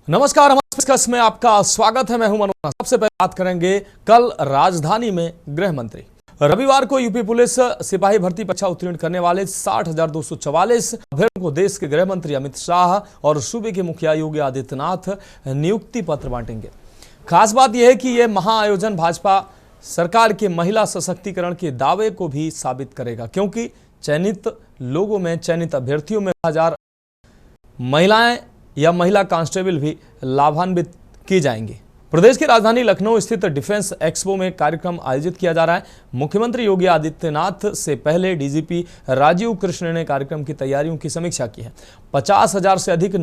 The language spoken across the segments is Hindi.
नमस्कार, हमारे डिस्कस में आपका स्वागत है। मैं हूं मनोज। सबसे पहले बात करेंगे कल राजधानी में गृह मंत्री। रविवार को यूपी पुलिस सिपाही भर्ती परीक्षा उत्तीर्ण करने वाले 60,244 अभ्यर्थियों को देश के गृह मंत्री अमित शाह और सूबे के मुखिया योगी आदित्यनाथ नियुक्ति पत्र बांटेंगे। खास बात यह है कि यह महाआयोजन भाजपा सरकार के महिला सशक्तिकरण के दावे को भी साबित करेगा, क्योंकि चयनित लोगों में, चयनित अभ्यर्थियों में 1000 महिलाएं या महिला कांस्टेबल भी लाभान्वित की जाएंगी। प्रदेश की राजधानी लखनऊ स्थित डिफेंस एक्सपो में कार्यक्रम आयोजित किया जा रहा है। मुख्यमंत्री योगी आदित्यनाथ से पहले डीजीपी राजीव कृष्ण ने कार्यक्रम की तैयारियों की समीक्षा की है। 50,000 से अधिक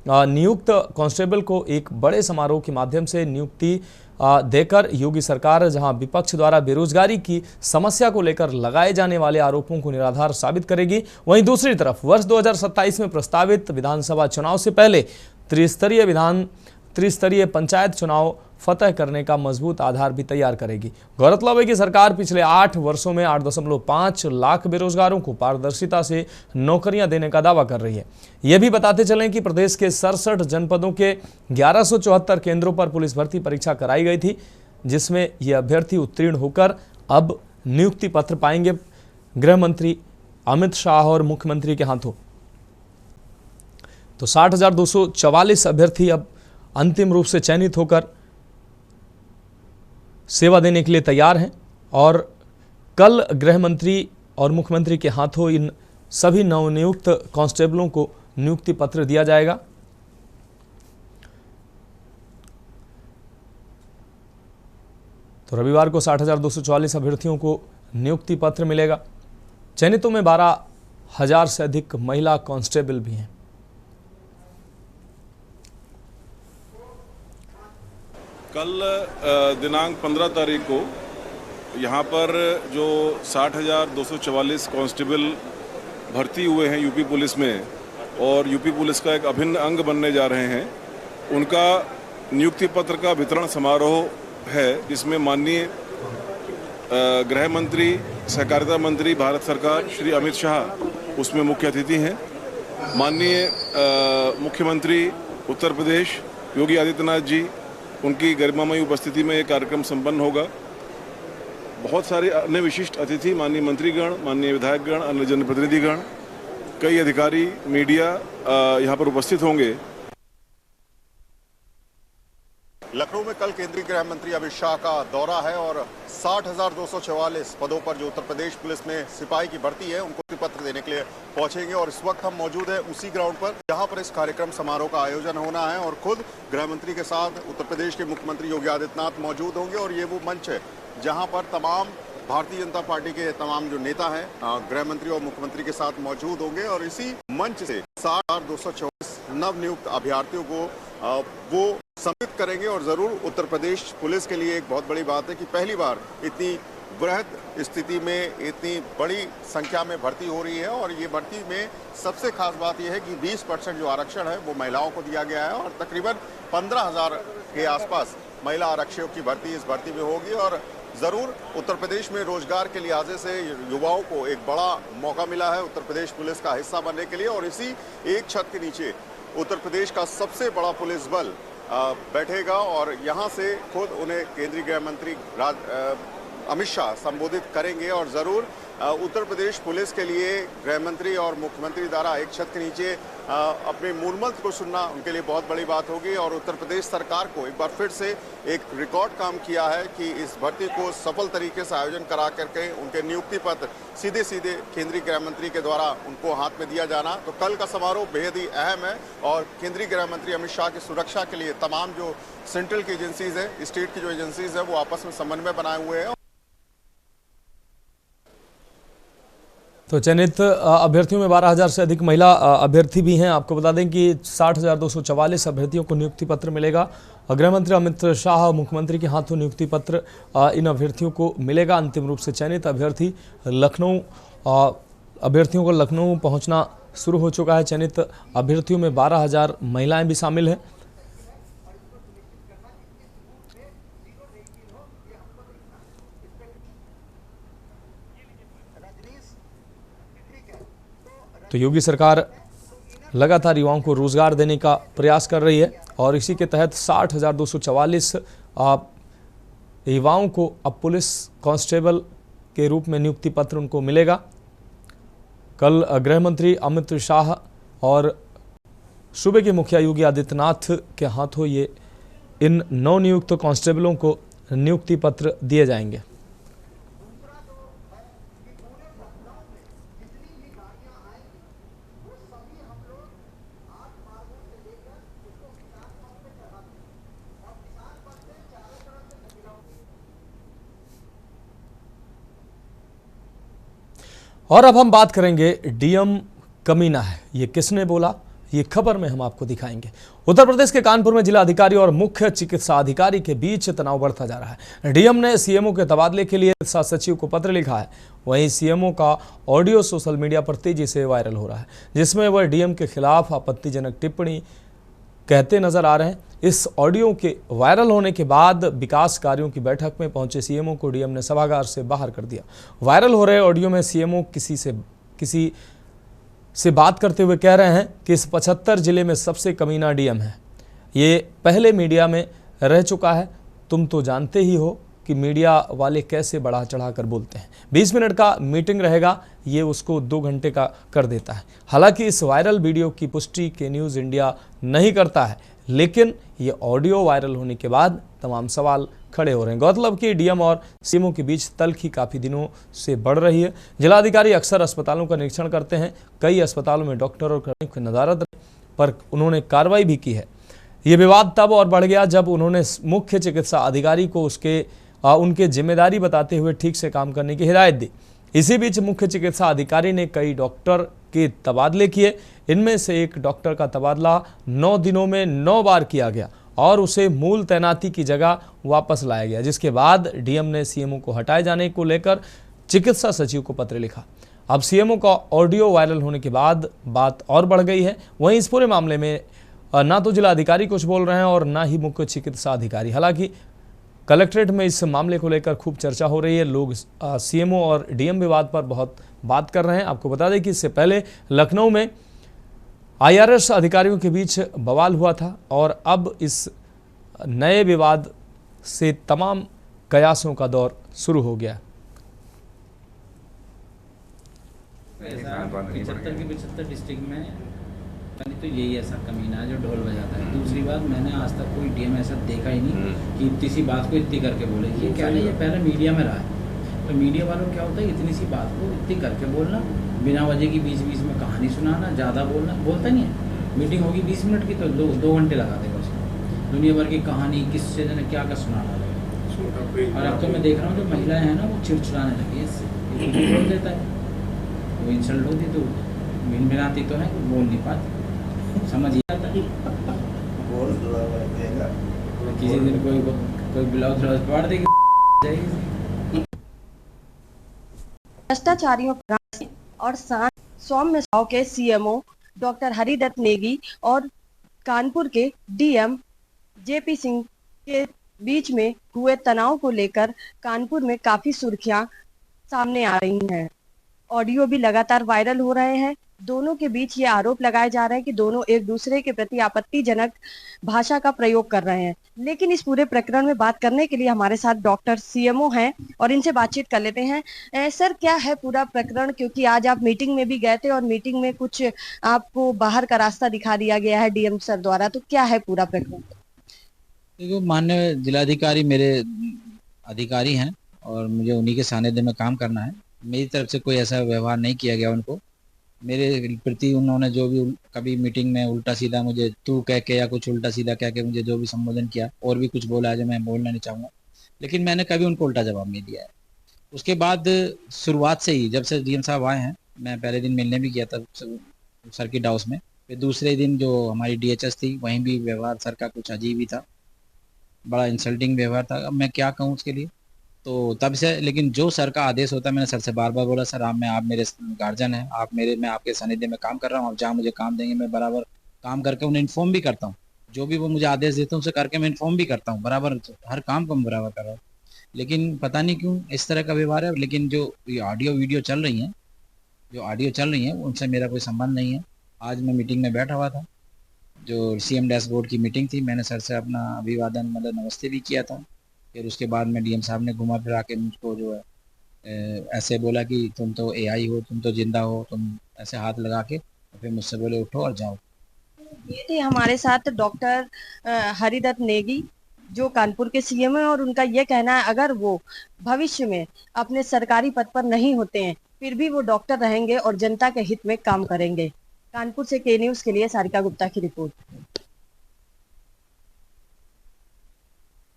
नियुक्त कांस्टेबल को एक बड़े समारोह के माध्यम से नियुक्ति देकर योगी सरकार जहां विपक्ष द्वारा बेरोजगारी की समस्या को लेकर लगाए जाने वाले आरोपों को निराधार साबित करेगी, वहीं दूसरी तरफ वर्ष 2027 में प्रस्तावित विधानसभा चुनाव से पहले त्रिस्तरीय पंचायत चुनाव फतह करने का मजबूत आधार भी तैयार करेगी। गौरतलब है कि सरकार पिछले 8 वर्षों में 8.5 लाख बेरोजगारों को पारदर्शिता से नौकरियां देने का दावा कर रही है। यह भी बताते चलें कि प्रदेश के 67 जनपदों के 1174 केंद्रों पर पुलिस भर्ती परीक्षा कराई गई थी, जिसमें ये अभ्यर्थी उत्तीर्ण होकर अब नियुक्ति पत्र पाएंगे गृह मंत्री अमित शाह और मुख्यमंत्री के हाथों। तो 60,244 अभ्यर्थी अब अंतिम रूप से चयनित होकर सेवा देने के लिए तैयार हैं और कल गृह मंत्री और मुख्यमंत्री के हाथों इन सभी नवनियुक्त कांस्टेबलों को नियुक्ति पत्र दिया जाएगा। तो रविवार को 60,244 अभ्यर्थियों को नियुक्ति पत्र मिलेगा। चयनितों में 12,000 से अधिक महिला कांस्टेबल भी हैं। कल दिनांक 15 तारीख को यहाँ पर जो 60,244 कांस्टेबल भर्ती हुए हैं यूपी पुलिस में और यूपी पुलिस का एक अभिन्न अंग बनने जा रहे हैं, उनका नियुक्ति पत्र का वितरण समारोह है, जिसमें माननीय गृह मंत्री, सहकारिता मंत्री भारत सरकार श्री अमित शाह उसमें मुख्य अतिथि हैं। माननीय मुख्यमंत्री उत्तर प्रदेश योगी आदित्यनाथ जी, उनकी गरिमामयी उपस्थिति में ये कार्यक्रम संपन्न होगा। बहुत सारे अन्य विशिष्ट अतिथि, माननीय मंत्रीगण, माननीय विधायकगण, अन्य जनप्रतिनिधिगण, कई अधिकारी, मीडिया यहाँ पर उपस्थित होंगे। लखनऊ में कल केंद्रीय गृह मंत्री अमित शाह का दौरा है और 60,244 पदों पर जो उत्तर प्रदेश पुलिस में सिपाही की भर्ती है उनको पत्र देने के लिए पहुंचेंगे। और इस वक्त हम मौजूद हैं उसी ग्राउंड पर जहां पर इस कार्यक्रम समारोह का आयोजन होना है और खुद गृह मंत्री के साथ उत्तर प्रदेश के मुख्यमंत्री योगी आदित्यनाथ मौजूद होंगे। और ये वो मंच है जहाँ पर तमाम भारतीय जनता पार्टी के तमाम जो नेता हैं गृह मंत्री और मुख्यमंत्री के साथ मौजूद होंगे और इसी मंच से 60,244 नवनियुक्त अभ्यर्थियों को वो सम्मिलित करेंगे। और जरूर उत्तर प्रदेश पुलिस के लिए एक बहुत बड़ी बात है कि पहली बार इतनी बृहद स्थिति में इतनी बड़ी संख्या में भर्ती हो रही है। और ये भर्ती में सबसे खास बात यह है कि 20% जो आरक्षण है वो महिलाओं को दिया गया है और तकरीबन 15,000 के आसपास महिला आरक्षियों की भर्ती इस भर्ती में होगी। और ज़रूर उत्तर प्रदेश में रोजगार के लिहाजे से युवाओं को एक बड़ा मौका मिला है उत्तर प्रदेश पुलिस का हिस्सा बनने के लिए। और इसी एक छत के नीचे उत्तर प्रदेश का सबसे बड़ा पुलिस बल बैठेगा और यहाँ से खुद उन्हें केंद्रीय गृह मंत्री अमित शाह संबोधित करेंगे। और ज़रूर उत्तर प्रदेश पुलिस के लिए गृह मंत्री और मुख्यमंत्री द्वारा एक छत के नीचे अपने मूल मंत्र को सुनना उनके लिए बहुत बड़ी बात होगी। और उत्तर प्रदेश सरकार को एक बार फिर से एक रिकॉर्ड काम किया है कि इस भर्ती को सफल तरीके से आयोजन करा करके उनके नियुक्ति पत्र सीधे सीधे केंद्रीय गृह मंत्री के द्वारा उनको हाथ में दिया जाना। तो कल का समारोह बेहद ही अहम है और केंद्रीय गृह मंत्री अमित शाह की सुरक्षा के लिए तमाम जो सेंट्रल की एजेंसीज है, स्टेट की जो एजेंसीज है, वो आपस में समन्वय बनाए हुए हैं। तो चयनित अभ्यर्थियों में 12,000 से अधिक महिला अभ्यर्थी भी हैं। आपको बता दें कि 60,244 अभ्यर्थियों को नियुक्ति पत्र मिलेगा। गृह मंत्री अमित शाह और मुख्यमंत्री के हाथों नियुक्ति पत्र इन अभ्यर्थियों को मिलेगा। अंतिम रूप से चयनित अभ्यर्थियों को लखनऊ पहुंचना शुरू हो चुका है। चयनित अभ्यर्थियों में 12,000 महिलाएं भी शामिल हैं। तो योगी सरकार लगातार युवाओं को रोजगार देने का प्रयास कर रही है और इसी के तहत 60,244 युवाओं को अब पुलिस कांस्टेबल के रूप में नियुक्ति पत्र उनको मिलेगा। कल गृह मंत्री अमित शाह और सूबे के मुखिया योगी आदित्यनाथ के हाथों ये इन नवनियुक्त कांस्टेबलों को नियुक्ति पत्र दिए जाएंगे। और अब हम बात करेंगे डीएम कमीना है, ये किसने बोला, ये खबर में हम आपको दिखाएंगे। उत्तर प्रदेश के कानपुर में जिला अधिकारी और मुख्य चिकित्सा अधिकारी के बीच तनाव बढ़ता जा रहा है। डीएम ने सीएमओ के तबादले के लिए चिकित्सा सचिव को पत्र लिखा है। वहीं सीएमओ का ऑडियो सोशल मीडिया पर तेजी से वायरल हो रहा है, जिसमें वह डीएम के खिलाफ आपत्तिजनक टिप्पणी कहते नजर आ रहे हैं। इस ऑडियो के वायरल होने के बाद विकास कार्यों की बैठक में पहुंचे सीएमओ को डीएम ने सभागार से बाहर कर दिया। वायरल हो रहे ऑडियो में सीएमओ किसी से बात करते हुए कह रहे हैं कि इस 75 जिले में सबसे कमीना डीएम है। ये पहले मीडिया में रह चुका है, तुम तो जानते ही हो कि मीडिया वाले कैसे बढ़ा चढ़ा कर बोलते हैं। 20 मिनट का मीटिंग रहेगा, ये उसको 2 घंटे का कर देता है। हालांकि इस वायरल वीडियो की पुष्टि के न्यूज़ इंडिया नहीं करता है, लेकिन ये ऑडियो वायरल होने के बाद तमाम सवाल खड़े हो रहे हैं। गौरतलब कि डीएम और सीएमओ के बीच तल्खी काफ़ी दिनों से बढ़ रही है। जिलाधिकारी अक्सर अस्पतालों का निरीक्षण करते हैं। कई अस्पतालों में डॉक्टर और कर्मियों की नदारद पर उन्होंने कार्रवाई भी की है। ये विवाद तब और बढ़ गया जब उन्होंने मुख्य चिकित्सा अधिकारी को उनके जिम्मेदारी बताते हुए ठीक से काम करने की हिदायत दी। इसी बीच मुख्य चिकित्सा अधिकारी ने कई डॉक्टर के तबादले किए। इनमें से एक डॉक्टर का तबादला 9 दिनों में 9 बार किया गया और उसे मूल तैनाती की जगह वापस लाया गया, जिसके बाद डीएम ने सीएमओ को हटाए जाने को लेकर चिकित्सा सचिव को पत्र लिखा। अब सीएमओ का ऑडियो वायरल होने के बाद बात और बढ़ गई है। वहीं इस पूरे मामले में ना तो जिलाधिकारी कुछ बोल रहे हैं और ना ही मुख्य चिकित्सा अधिकारी। हालांकि कलेक्ट्रेट में इस मामले को लेकर खूब चर्चा हो रही है। लोग सीएमओ और डीएम विवाद पर बहुत बात कर रहे हैं। आपको बता दें कि इससे पहले लखनऊ में आईआरएस अधिकारियों के बीच बवाल हुआ था और अब इस नए विवाद से तमाम कयासों का दौर शुरू हो गया। 75 डिस्ट्रिक्ट में पहले तो यही ऐसा कमीना है जो ढोल बजाता है। दूसरी बात, मैंने आज तक कोई डीएम ऐसा देखा ही नहीं कि इतनी सी बात को इतनी करके बोले। ये क्या नहीं, ये पहले मीडिया में रहा है। तो मीडिया वालों क्या होता है, इतनी सी बात को इतनी करके बोलना, बिना वजह की बीच बीच में कहानी सुनाना, ज़्यादा बोलता नहीं है। मीटिंग होगी 20 मिनट की तो 2 घंटे लगा देगा उसको, दुनिया भर की कहानी किससे ने क्या सुनाना लगेगा। और अब तो मैं देख रहा हूँ जो महिलाएं हैं ना, वो चिड़चिड़ाने लगी है इससे। बोल देता है, वो इंसल्ट होती तो मिनमिनाती तो है, बोल नहीं पाती, समझ आता है। किसी दिन कोई ब्लाउज फाड़ देगी। भ्रष्टाचारियों और सौम्य साव के सीएमओ डॉक्टर हरिदत्त नेगी और कानपुर के डीएम जेपी सिंह के बीच में हुए तनाव को लेकर कानपुर में काफी सुर्खियां सामने आ रही हैं। ऑडियो भी लगातार वायरल हो रहे हैं। दोनों के बीच ये आरोप लगाए जा रहे हैं कि दोनों एक दूसरे के प्रति आपत्तिजनक भाषा का प्रयोग कर रहे हैं। लेकिन इस पूरे प्रकरण में बात करने के लिए हमारे साथ डॉक्टर सीएमओ हैं और इनसे बातचीत कर लेते हैं। सर, क्या है पूरा प्रकरण, क्योंकि आज आप मीटिंग में भी गए थे और मीटिंग में कुछ आपको बाहर का रास्ता दिखा दिया गया है डीएम सर द्वारा, तो क्या है पूरा प्रकरण? देखो, माननीय जिलाधिकारी मेरे अधिकारी हैं और मुझे उन्हीं के सानिध्य में काम करना है। मेरी तरफ से कोई ऐसा व्यवहार नहीं किया गया उनको। मेरे प्रति उन्होंने जो भी कभी मीटिंग में उल्टा सीधा मुझे तू कह के या कुछ उल्टा सीधा कह के मुझे जो भी संबोधन किया और भी कुछ बोला है जो मैं बोलना नहीं चाहूँगा, लेकिन मैंने कभी उनको उल्टा जवाब नहीं दिया है। उसके बाद शुरुआत से ही जब से डीएम साहब आए हैं, मैं पहले दिन मिलने भी गया था सर्किट हाउस में। फिर दूसरे दिन जो हमारी डीएचएस थी, वहीं भी व्यवहार सर का कुछ अजीब ही था, बड़ा इंसल्टिंग व्यवहार था। अब मैं क्या कहूँ उसके लिए, तो तब से। लेकिन जो सर का आदेश होता है, मैंने सर से बार बार बोला, सर आप मेरे गार्जियन हैं, मैं आपके सानिध्य में काम कर रहा हूँ, आप जहाँ मुझे काम देंगे मैं बराबर काम करके उन्हें इन्फॉर्म भी करता हूँ। जो भी वो मुझे आदेश देते हैं उसे करके मैं इन्फॉर्म भी करता हूँ, बराबर हर काम को मैं बराबर कर रहा हूँ। लेकिन पता नहीं क्यों इस तरह का व्यवहार है। लेकिन जो ये ऑडियो वीडियो चल रही हैं, उनसे मेरा कोई संबंध नहीं है। आज मैं मीटिंग में बैठा हुआ था, जो सीएम डैशबोर्ड की मीटिंग थी। मैंने सर से अपना अभिवादन मतलब नमस्ते भी किया था। फिर उसके बाद में डीएम साहब ने घुमा फिरा के मुझको जो है ऐसे बोला कि तुम तो एआई हो, तुम तो जिंदा हो, तुम ऐसे हाथ लगा के फिर मुझसे बोले उठो और जाओ। ये थे हमारे साथ डॉक्टर हरिदत्त नेगी जो कानपुर के सीएम है, और उनका ये कहना है अगर वो भविष्य में अपने सरकारी पद पर नहीं होते हैं फिर भी वो डॉक्टर रहेंगे और जनता के हित में काम करेंगे। कानपुर से के न्यूज के लिए सारिका गुप्ता की रिपोर्ट।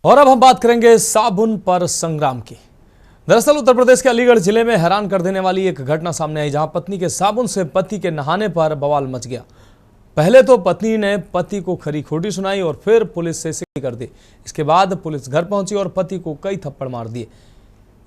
और अब हम बात करेंगे साबुन पर संग्राम की। दरअसल उत्तर प्रदेश के अलीगढ़ जिले में हैरान कर देने वाली एक घटना सामने आई, जहां पत्नी के साबुन से पति के नहाने पर बवाल मच गया। पहले तो पत्नी ने पति को खरी खोटी सुनाई और फिर पुलिस से शिकायत कर दी। इसके बाद पुलिस घर पहुंची और पति को कई थप्पड़ मार दिए।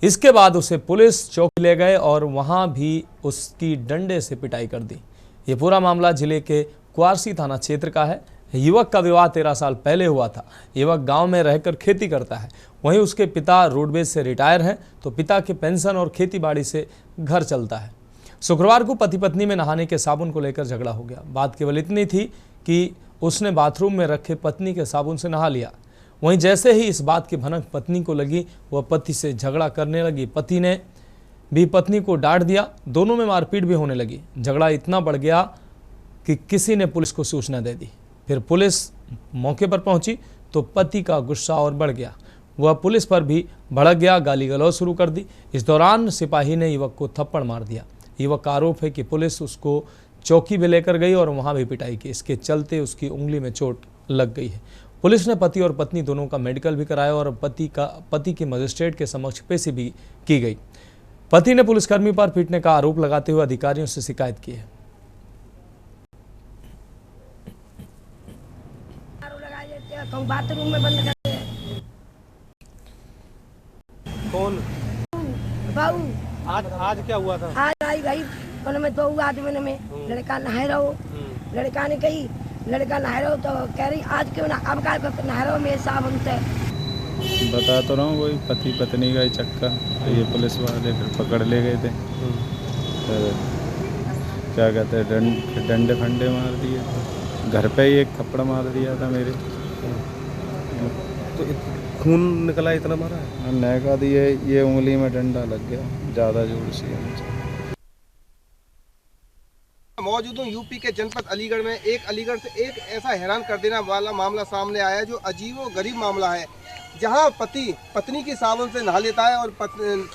इसके बाद उसे पुलिस चौकी ले गए और वहां भी उसकी डंडे से पिटाई कर दी। ये पूरा मामला जिले के कुआरसी थाना क्षेत्र का है। युवक का विवाह 13 साल पहले हुआ था। युवक गांव में रहकर खेती करता है। वहीं उसके पिता रोडवेज से रिटायर हैं, तो पिता के पेंशन और खेतीबाड़ी से घर चलता है। शुक्रवार को पति पत्नी में नहाने के साबुन को लेकर झगड़ा हो गया। बात केवल इतनी थी कि उसने बाथरूम में रखे पत्नी के साबुन से नहा लिया। वहीं जैसे ही इस बात की भनक पत्नी को लगी, वह पति से झगड़ा करने लगी। पति ने भी पत्नी को डांट दिया। दोनों में मारपीट भी होने लगी। झगड़ा इतना बढ़ गया कि किसी ने पुलिस को सूचना दे दी। फिर पुलिस मौके पर पहुंची तो पति का गुस्सा और बढ़ गया। वह पुलिस पर भी भड़क गया, गाली गलौज शुरू कर दी। इस दौरान सिपाही ने युवक को थप्पड़ मार दिया। युवक का आरोप है कि पुलिस उसको चौकी में लेकर गई और वहां भी पिटाई की। इसके चलते उसकी उंगली में चोट लग गई है। पुलिस ने पति और पत्नी दोनों का मेडिकल भी कराया और पति की मजिस्ट्रेट के समक्ष पेशी भी की गई। पति ने पुलिसकर्मी पर पीटने का आरोप लगाते हुए अधिकारियों से शिकायत की है। बाथरूम में बंद कर कौन बाबू आज क्या हुआ था? आज आई भाई उनमें 2 आदमी में लड़का नहा रहो, लड़का ने कही लड़का नहा रहो तो कह रही आज क्यों ना अब का नहा रहो मेरे साबुन से। बता तो रहा हूँ वही पति पत्नी का ही चक्कर। तो ये पुलिस वाले फिर पकड़ ले गए थे। फिर क्या कहते हैं डंडे फंडे मार दिए। घर पे ही एक थप्पड़ मार दिया था मेरे। तो खून निकला इतना मारा है? नहका दिए, ये उंगली में डंडा लग गया ज़्यादा जोर से। मौजूद हूँ यूपी के जनपद अलीगढ़ में। अलीगढ़ से एक ऐसा हैरान कर देने वाला मामला सामने आया है जो अजीबो-गरीब मामला है, जहां पति पत्नी की साबुन से नहा लेता है और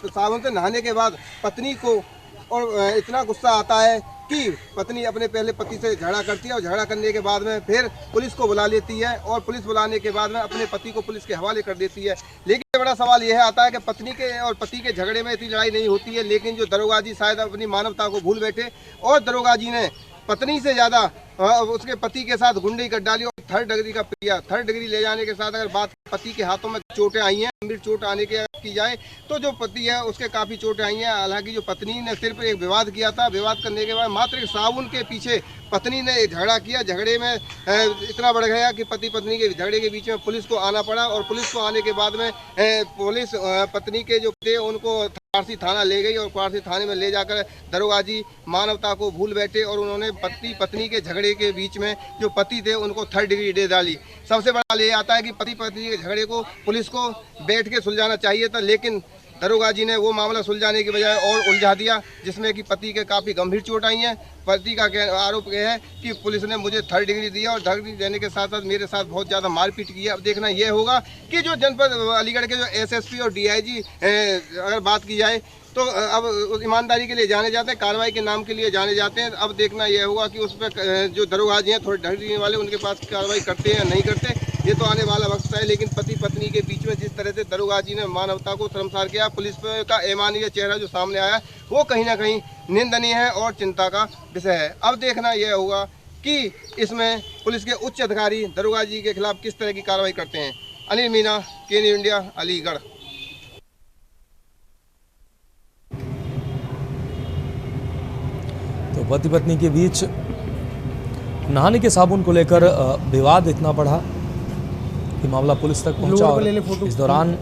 साबुन से नहाने के बाद पत्नी को और इतना गुस्सा आता है कि पत्नी अपने पहले पति से झगड़ा करती है और झगड़ा करने के बाद में फिर पुलिस को बुला लेती है और पुलिस बुलाने के बाद में अपने पति को पुलिस के हवाले कर देती है। लेकिन बड़ा सवाल यह आता है कि पत्नी के और पति के झगड़े में इतनी लड़ाई नहीं होती है, लेकिन जो दरोगा जी शायद अपनी मानवता को भूल बैठे और दरोगा जी ने पत्नी से ज़्यादा उसके पति के साथ गुंडई कर डाली और 3rd डिग्री का पिया। 3rd डिग्री ले जाने के साथ अगर बात पति के हाथों में चोटें आई हैं, गंभीर चोट आने की जाए तो जो पति है उसके काफ़ी चोटें आई हैं। हालांकि जो पत्नी ने सिर्फ एक विवाद किया था, विवाद करने के बाद मात्र एक साबुन के पीछे पत्नी ने झगड़ा किया। झगड़े में इतना बढ़ गया कि पति पत्नी के झगड़े के बीच में पुलिस को आना पड़ा और पुलिस को आने के बाद में पुलिस पत्नी के जो थे उनको कुआरसी थाना ले गई और कुआरसी थाने में ले जाकर दरोगा जी मानवता को भूल बैठे और उन्होंने पति पत्नी के झगड़े के बीच में जो पति थे उनको 3rd डिग्री दे डाली। सबसे बड़ा ये आता है कि पति पत्नी के झगड़े को पुलिस को बैठ के सुलझाना चाहिए था, लेकिन दरोगा जी ने वो मामला सुलझाने की बजाय और उलझा दिया, जिसमें कि पति के काफ़ी गंभीर चोट आई हैं। पति का आरोप यह है कि पुलिस ने मुझे 3rd डिग्री दी और 3rd डिग्री देने के साथ साथ मेरे साथ बहुत ज़्यादा मारपीट की है। अब देखना यह होगा कि जो जनपद अलीगढ़ के जो एसएसपी और डीआईजी अगर बात की जाए तो अब ईमानदारी के लिए जाने जाते हैं, कार्रवाई के नाम के लिए जाने जाते हैं। अब देखना यह होगा कि उस पर जो दरोगा जी हैं थोड़े ढंग वाले उनके पास कार्रवाई करते हैं या नहीं करते, ये तो आने वाला वक्त है। लेकिन पति पत्नी के बीच में जिस तरह से दरोगा जी ने मानवता को शर्मसार किया, पुलिस का ईमानी चेहरा जो सामने आया वो कहीं ना कहीं निंदनीय है और चिंता का विषय है। अब देखना यह होगा कि इसमें पुलिस के उच्च अधिकारी दरोगा जी के खिलाफ किस तरह की कार्रवाई करते हैं। अनिल मीना, के न्यूज़ इंडिया, अलीगढ़। तो पति पत्नी के बीच नहाने के साबुन को लेकर विवाद इतना बढ़ा कि मामला पुलिस तक पहुंचा और इस दौरान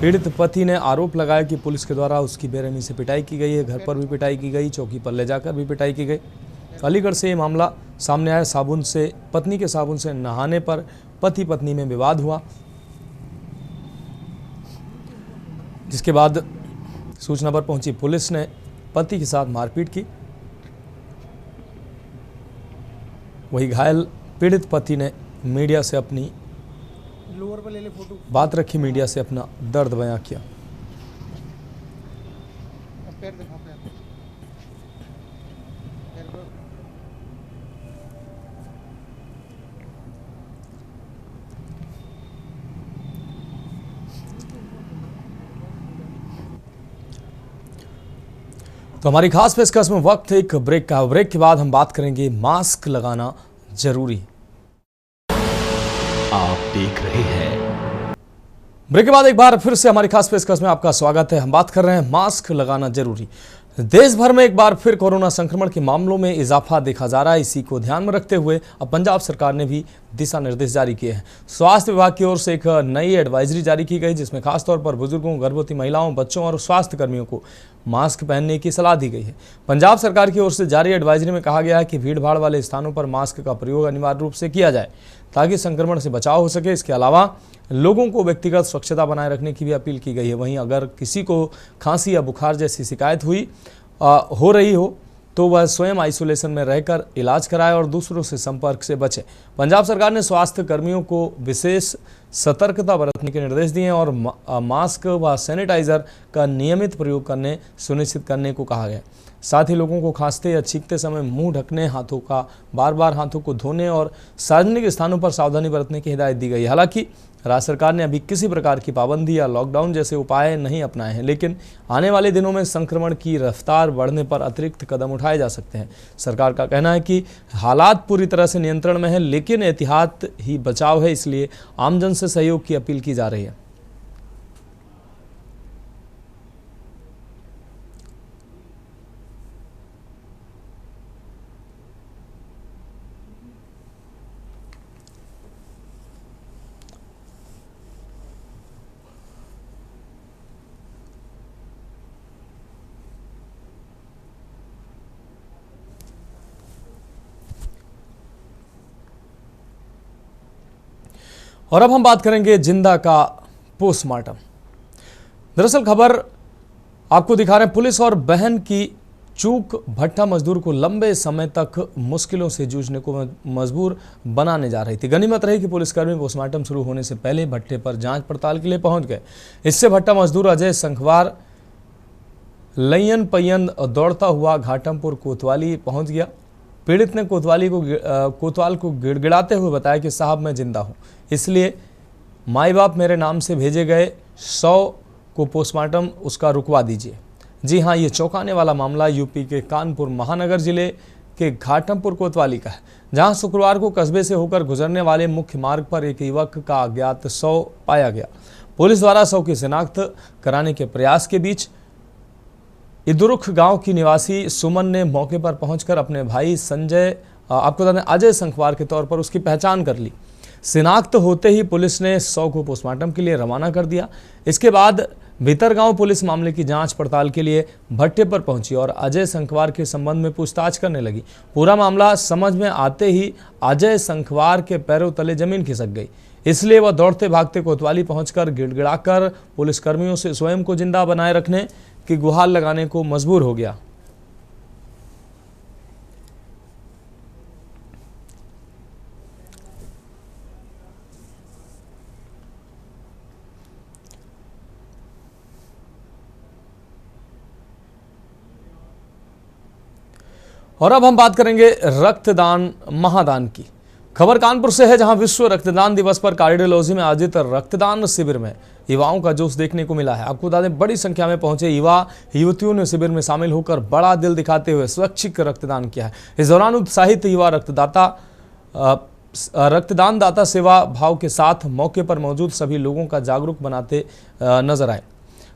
पीड़ित पति ने आरोप लगाया कि पुलिस के द्वारा उसकी बेरहमी से पिटाई की गई है। घर पर भी पिटाई की गई, चौकी पर ले जाकर भी पिटाई की गई। अलीगढ़ से ये मामला सामने आया। पत्नी के साबुन से नहाने पर पति पत्नी में विवाद हुआ, जिसके बाद सूचना पर पहुंची पुलिस ने पति के साथ मारपीट की। वही घायल पीड़ित पति ने मीडिया से अपनी बात रखी, मीडिया से अपना दर्द बयां किया। तो हमारी खास पेशकश में वक्त एक ब्रेक का। ब्रेक के बाद हम बात करेंगे मास्क लगाना जरूरी। आप देख रहे हैं। ब्रेक के बाद एक बार फिर से हमारी खास पेशकश में आपका स्वागत है। हम बात कर रहे हैं मास्क लगाना जरूरी। देश भर में एक बार फिर कोरोना संक्रमण के मामलों में इजाफा देखा जा रहा है। इसी को ध्यान में रखते हुए अब पंजाब सरकार ने भी दिशा निर्देश जारी किए हैं। स्वास्थ्य विभाग की ओर से एक नई एडवाइजरी जारी की गई, जिसमें खासतौर पर बुजुर्गों, गर्भवती महिलाओं, बच्चों और स्वास्थ्य कर्मियों को मास्क पहनने की सलाह दी गई है। पंजाब सरकार की ओर से जारी एडवाइजरी में कहा गया है कि भीड़भाड़ वाले स्थानों पर मास्क का प्रयोग अनिवार्य रूप से किया जाए ताकि संक्रमण से बचाव हो सके। इसके अलावा लोगों को व्यक्तिगत स्वच्छता बनाए रखने की भी अपील की गई है। वहीं अगर किसी को खांसी या बुखार जैसी शिकायत हो रही हो तो वह स्वयं आइसोलेशन में रहकर इलाज कराए और दूसरों से संपर्क से बचे। पंजाब सरकार ने स्वास्थ्य कर्मियों को विशेष सतर्कता बरतने के निर्देश दिए हैं और मास्क व सैनिटाइजर का नियमित प्रयोग करने सुनिश्चित करने को कहा गया। साथ ही लोगों को खांसते या छींकते समय मुंह ढकने, हाथों का बार हाथों को धोने और सार्वजनिक स्थानों पर सावधानी बरतने की हिदायत दी गई। हालांकि राज्य सरकार ने अभी किसी प्रकार की पाबंदी या लॉकडाउन जैसे उपाय नहीं अपनाए हैं, लेकिन आने वाले दिनों में संक्रमण की रफ्तार बढ़ने पर अतिरिक्त कदम उठाए जा सकते हैं। सरकार का कहना है कि हालात पूरी तरह से नियंत्रण में है, लेकिन एहतियात ही बचाव है, इसलिए आमजन से सहयोग की अपील की जा रही है। और अब हम बात करेंगे जिंदा का पोस्टमार्टम। दरअसल खबर आपको दिखा रहे हैं, पुलिस और बहन की चूक भट्टा मजदूर को लंबे समय तक मुश्किलों से जूझने को मजबूर बनाने जा रही थी। गनीमत रही कि पुलिसकर्मी पोस्टमार्टम शुरू होने से पहले भट्टे पर जांच पड़ताल के लिए पहुंच गए। इससे भट्टा मजदूर अजय संखवार लयन पयन दौड़ता हुआ घाटमपुर कोतवाली पहुंच गया। पीड़ित ने कोतवाल को गिड़गिड़ाते हुए बताया कि साहब मैं जिंदा हूं, इसलिए माई बाप मेरे नाम से भेजे गए 100 को पोस्टमार्टम उसका रुकवा दीजिए। जी हां, ये चौंकाने वाला मामला यूपी के कानपुर महानगर जिले के घाटमपुर कोतवाली का है, जहां शुक्रवार को कस्बे से होकर गुजरने वाले मुख्य मार्ग पर एक युवक का अज्ञात 100 पाया गया। पुलिस द्वारा 100 की शिनाख्त कराने के प्रयास के बीच इदुरुख गांव की निवासी सुमन ने मौके पर पहुंचकर अपने भाई अजय संखवार के तौर पर उसकी पहचान कर ली। शिनाख्त होते ही पुलिस ने 100 को पोस्टमार्टम के लिए रवाना कर दिया। इसके बाद भीतरगांव पुलिस मामले की जांच पड़ताल के लिए भट्टे पर पहुंची और अजय संखवार के संबंध में पूछताछ करने लगी। पूरा मामला समझ में आते ही अजय संखवार के पैरों तले जमीन खिसक गई, इसलिए वह दौड़ते भागते कोतवाली पहुंचकर गिड़गिड़ाकर पुलिसकर्मियों से स्वयं को जिंदा बनाए रखने की गुहार लगाने को मजबूर हो गया। और अब हम बात करेंगे रक्तदान महादान की। खबर कानपुर से है, जहां विश्व रक्तदान दिवस पर कार्डियोलॉजी में आयोजित रक्तदान शिविर में युवाओं का जोश देखने को मिला है। आपको बता दें, बड़ी संख्या में पहुंचे युवा युवतियों ने शिविर में शामिल होकर बड़ा दिल दिखाते हुए स्वैच्छिक रक्तदान किया है। इस दौरान उत्साहित युवा रक्तदान दाता सेवा भाव के साथ मौके पर मौजूद सभी लोगों का जागरूक बनाते नजर आए।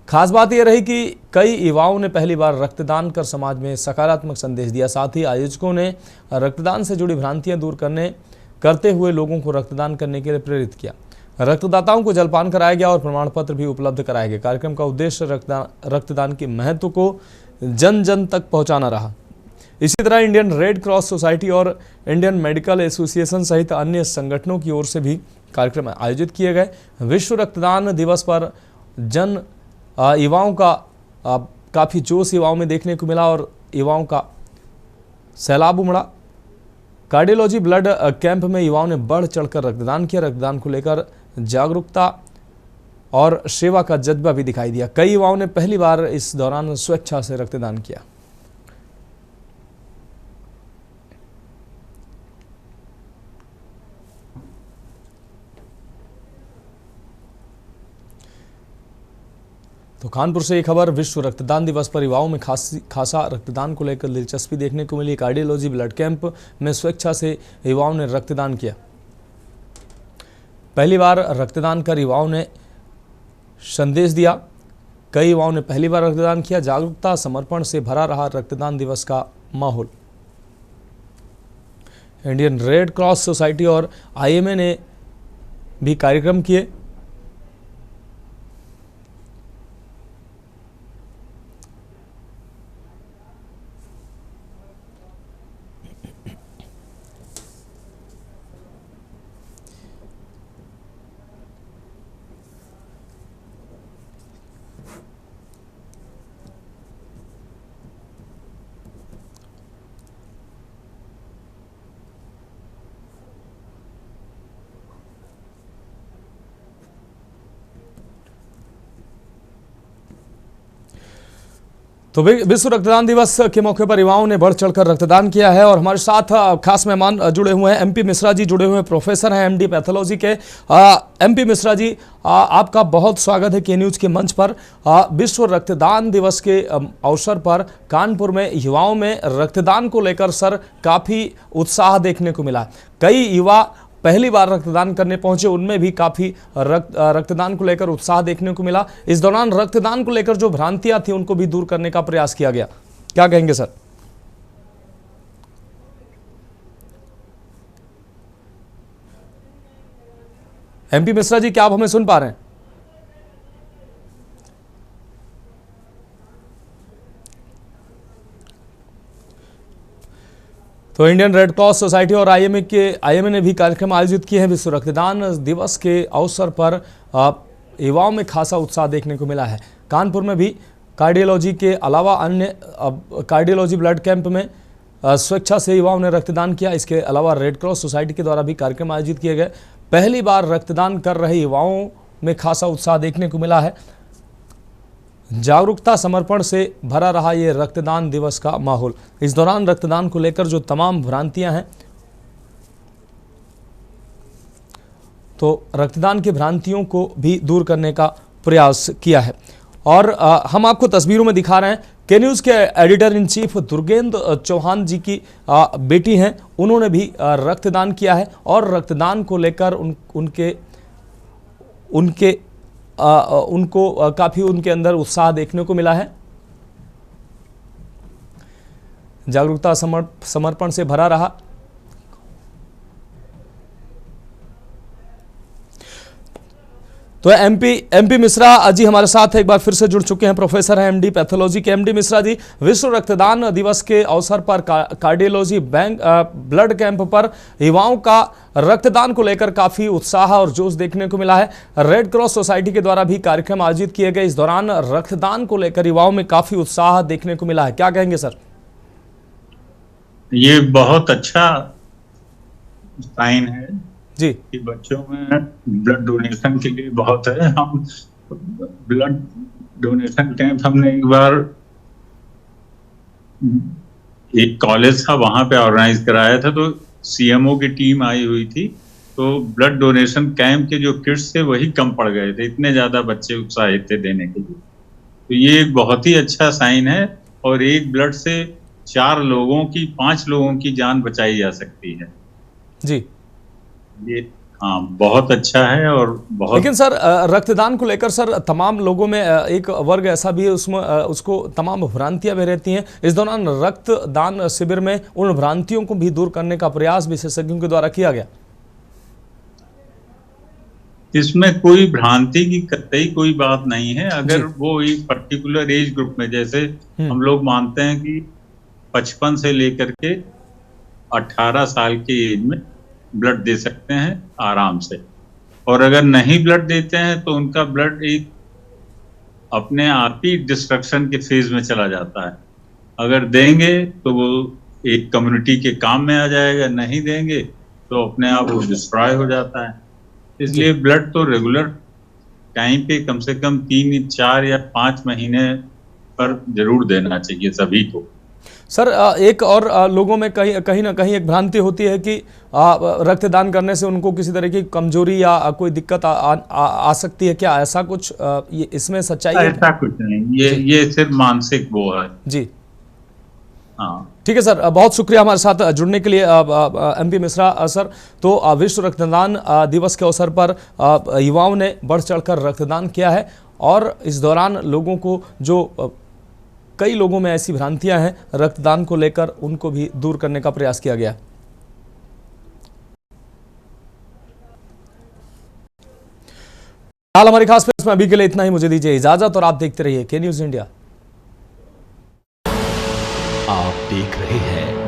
खास बात यह रही कि कई युवाओं ने पहली बार रक्तदान कर समाज में सकारात्मक संदेश दिया। साथ ही आयोजकों ने रक्तदान से जुड़ी भ्रांतियां दूर करते हुए लोगों को रक्तदान करने के लिए प्रेरित किया। रक्तदाताओं को जलपान कराया गया और प्रमाण पत्र भी उपलब्ध कराया गया। कार्यक्रम का उद्देश्य रक्तदान के महत्व को जन जन तक पहुंचाना रहा। इसी तरह इंडियन रेड क्रॉस सोसाइटी और इंडियन मेडिकल एसोसिएशन सहित अन्य संगठनों की ओर से भी कार्यक्रम आयोजित किए गए। विश्व रक्तदान दिवस पर युवाओं का काफ़ी जोश युवाओं में देखने को मिला और युवाओं का सैलाब उमड़ा। कार्डियोलॉजी ब्लड कैंप में युवाओं ने बढ़ चढ़कर रक्तदान किया। रक्तदान को लेकर जागरूकता और सेवा का जज्बा भी दिखाई दिया। कई युवाओं ने पहली बार इस दौरान स्वेच्छा से रक्तदान किया। तो कानपुर से एक खबर, विश्व रक्तदान दिवस पर युवाओं में खासा रक्तदान को लेकर दिलचस्पी देखने को मिली। कार्डियोलॉजी ब्लड कैंप में स्वेच्छा से युवाओं ने रक्तदान किया। पहली बार रक्तदान कर युवाओं ने संदेश दिया। कई युवाओं ने पहली बार रक्तदान किया। जागरूकता समर्पण से भरा रहा रक्तदान दिवस का माहौल। इंडियन रेड क्रॉस सोसाइटी और आईएमए ने भी कार्यक्रम किए। तो विश्व रक्तदान दिवस के मौके पर युवाओं ने बढ़ चढ़कर रक्तदान किया है और हमारे साथ खास मेहमान जुड़े हुए हैं। एमपी मिश्रा जी जुड़े हुए हैं, प्रोफेसर हैं एमडी पैथोलॉजी के। एमपी मिश्रा जी, आपका बहुत स्वागत है के न्यूज़ के मंच पर। विश्व रक्तदान दिवस के अवसर पर कानपुर में युवाओं में रक्तदान को लेकर सर काफ़ी उत्साह देखने को मिला। कई युवा पहली बार रक्तदान करने पहुंचे, उनमें भी काफ़ी रक्तदान को लेकर उत्साह देखने को मिला। इस दौरान रक्तदान को लेकर जो भ्रांतियां थी उनको भी दूर करने का प्रयास किया गया। क्या कहेंगे सर? एमपी मिश्रा जी, क्या आप हमें सुन पा रहे हैं? तो इंडियन रेड क्रॉस सोसाइटी और आईएमए ने भी कार्यक्रम आयोजित किए हैं। विश्व रक्तदान दिवस के अवसर पर युवाओं में खासा उत्साह देखने को मिला है। कानपुर में भी कार्डियोलॉजी के अलावा अन्य कार्डियोलॉजी ब्लड कैंप में स्वेच्छा से युवाओं ने रक्तदान किया। इसके अलावा रेड क्रॉस सोसाइटी के द्वारा भी कार्यक्रम आयोजित किए गए। पहली बार रक्तदान कर रहे युवाओं में खासा उत्साह देखने को मिला है। जागरूकता समर्पण से भरा रहा ये रक्तदान दिवस का माहौल। इस दौरान रक्तदान को लेकर जो तमाम भ्रांतियां हैं, तो रक्तदान की भ्रांतियों को भी दूर करने का प्रयास किया है। और हम आपको तस्वीरों में दिखा रहे हैं के न्यूज़ के एडिटर इन चीफ दुर्गेंद्र चौहान जी की बेटी हैं, उन्होंने भी रक्तदान किया है और रक्तदान को लेकर उनको काफ़ी उनके अंदर उत्साह देखने को मिला है। जागरूकता समर्पण से भरा रहा। तो एमपी मिश्रा जी हमारे साथ एक बार फिर से जुड़ चुके हैं, प्रोफेसर हैं एमडी पैथोलॉजी के। एमडी मिश्रा जी, विश्व रक्तदान दिवस के अवसर पर कार्डियोलॉजी ब्लड कैंप पर युवाओं का रक्तदान को लेकर काफी उत्साह और जोश देखने को मिला है। रेड क्रॉस सोसाइटी के द्वारा भी कार्यक्रम आयोजित किए गए। इस दौरान रक्तदान को लेकर युवाओं में काफी उत्साह देखने को मिला है। क्या कहेंगे सर? ये बहुत अच्छा साइन है जी कि बच्चों में ब्लड डोनेशन के लिए बहुत है। हम ब्लड डोनेशन कैंप हमने एक बार एक कॉलेज था वहां पे ऑर्गेनाइज कराया था, तो सीएमओ की टीम आई हुई थी, तो ब्लड डोनेशन कैंप के जो किट्स थे वही कम पड़ गए थे, इतने ज्यादा बच्चे उत्साहित थे देने के लिए। तो ये एक बहुत ही अच्छा साइन है और एक ब्लड से 5 लोगों की जान बचाई जा सकती है जी। ये हाँ बहुत अच्छा है और बहुत। लेकिन सर रक्तदान को लेकर सर तमाम लोगों में एक वर्ग ऐसा भी है उसमें उसको तमाम भ्रांतियां भी रहती हैं। इस दौरान रक्तदान शिविर में उन भ्रांतियों को भी दूर करने का प्रयास विशेषज्ञों के द्वारा किया गया। इसमें कोई भ्रांति की कतई कोई बात नहीं है। अगर वो एक पर्टिकुलर एज ग्रुप में, जैसे हम लोग मानते हैं कि 55 से लेकर के 18 साल की एज में ब्लड दे सकते हैं आराम से। और अगर नहीं ब्लड देते हैं तो उनका ब्लड एक अपने आप ही डिस्ट्रक्शन के फेज में चला जाता है। अगर देंगे तो वो एक कम्युनिटी के काम में आ जाएगा, नहीं देंगे तो अपने आप वो डिस्ट्रॉय हो जाता है। इसलिए ब्लड तो रेगुलर टाइम पे कम से कम 3, 4 या 5 महीने पर जरूर देना चाहिए सभी को। सर एक और लोगों में कहीं ना कहीं एक भ्रांति होती है कि रक्तदान करने से उनको किसी तरह की कमजोरी या कोई दिक्कत आ सकती है, क्या ऐसा कुछ ये इसमें सच्चाई है? ऐसा कुछ नहीं, ये सिर्फ मानसिक वो है जी। हाँ ठीक है सर, बहुत शुक्रिया हमारे साथ जुड़ने के लिए MP मिश्रा सर। तो विश्व रक्तदान दिवस के अवसर पर युवाओं ने बढ़ चढ़कर रक्तदान किया है और इस दौरान लोगों को जो कई लोगों में ऐसी भ्रांतियां हैं रक्तदान को लेकर, उनको भी दूर करने का प्रयास किया गया। हाल हमारी खास प्रेस में अभी के लिए इतना ही, मुझे दीजिए इजाजत और आप देखते रहिए के न्यूज़ इंडिया। आप देख रहे हैं